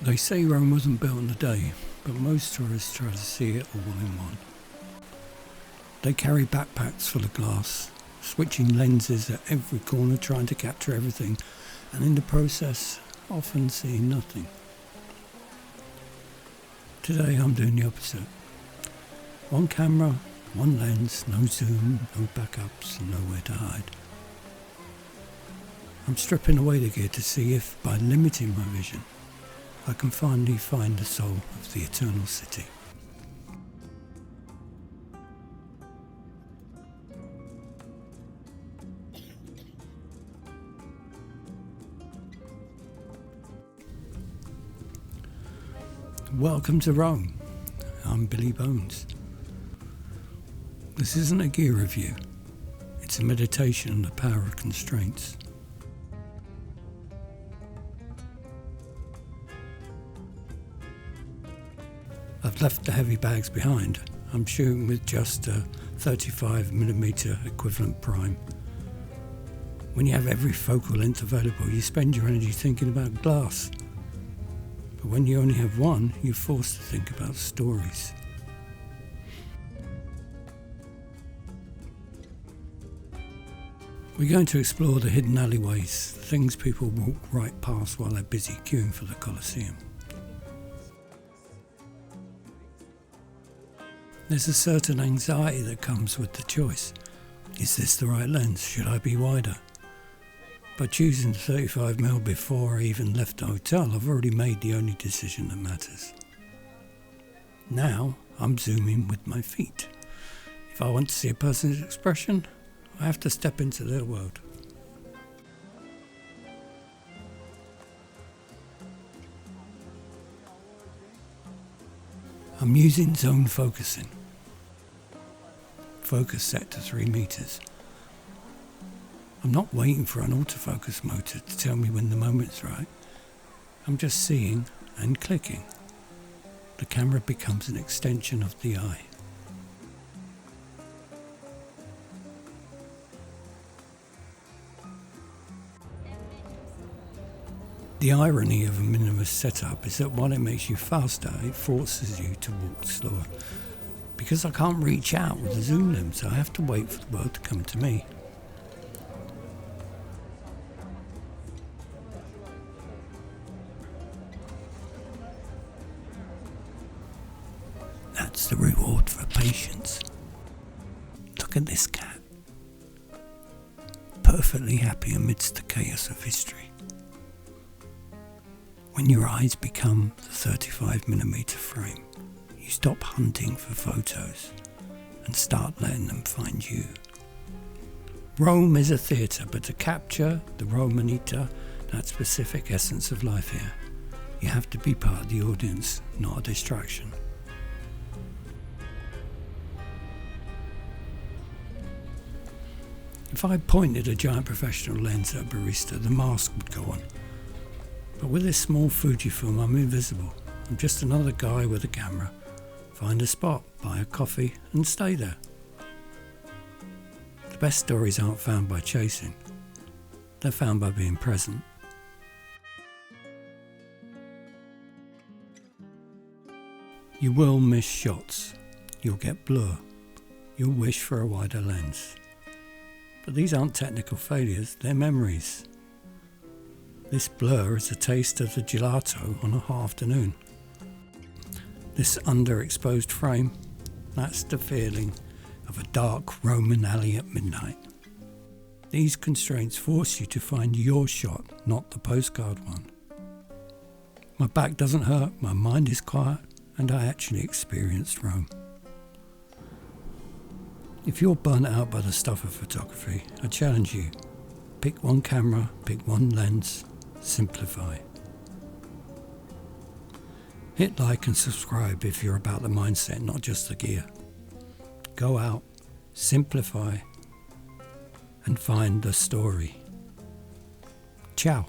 They say Rome wasn't built in a day, but most tourists try to see it all in one. They carry backpacks full of glass, switching lenses at every corner trying to capture everything, and in the process, often seeing nothing. Today I'm doing the opposite. One camera, one lens, no zoom, no backups, and nowhere to hide. I'm stripping away the gear to see if, by limiting my vision, I can finally find the soul of the eternal city. Welcome to Rome. I'm Billy Bones. This isn't a gear review. It's a meditation on the power of constraints. I've left the heavy bags behind. I'm shooting with just a 35mm equivalent prime. When you have every focal length available, you spend your energy thinking about glass. But when you only have one, you're forced to think about stories. We're going to explore the hidden alleyways, things people walk right past while they're busy queuing for the Colosseum. There's a certain anxiety that comes with the choice. Is this the right lens? Should I be wider? By choosing 35mm before I even left the hotel, I've already made the only decision that matters. Now I'm zooming with my feet. If I want to see a person's expression, I have to step into their world. I'm using zone focusing. Focus set to 3 meters. I'm not waiting for an autofocus motor to tell me when the moment's right. I'm just seeing and clicking. The camera becomes an extension of the eye. The irony of a minimalist setup is that while it makes you faster, it forces you to walk slower. Because I can't reach out with the zoom lens, I have to wait for the world to come to me. That's the reward for patience. Look at this cat. Perfectly happy amidst the chaos of history. When your eyes become the 35mm frame, you stop hunting for photos and start letting them find you. Rome is a theatre, but to capture the Romanita, that specific essence of life here, you have to be part of the audience, not a distraction. If I pointed a giant professional lens at a barista, the mask would go on. But with this small Fujifilm, I'm invisible. I'm just another guy with a camera. Find a spot, buy a coffee, and stay there. The best stories aren't found by chasing. They're found by being present. You will miss shots. You'll get blur. You'll wish for a wider lens. But these aren't technical failures, they're memories. This blur is a taste of the gelato on a hot afternoon. This underexposed frame, that's the feeling of a dark Roman alley at midnight. These constraints force you to find your shot, not the postcard one. My back doesn't hurt, my mind is quiet, and I actually experienced Rome. If you're burnt out by the stuff of photography, I challenge you. Pick one camera, pick one lens, simplify. Hit like and subscribe if you're about the mindset, not just the gear. Go out, simplify, and find the story. Ciao.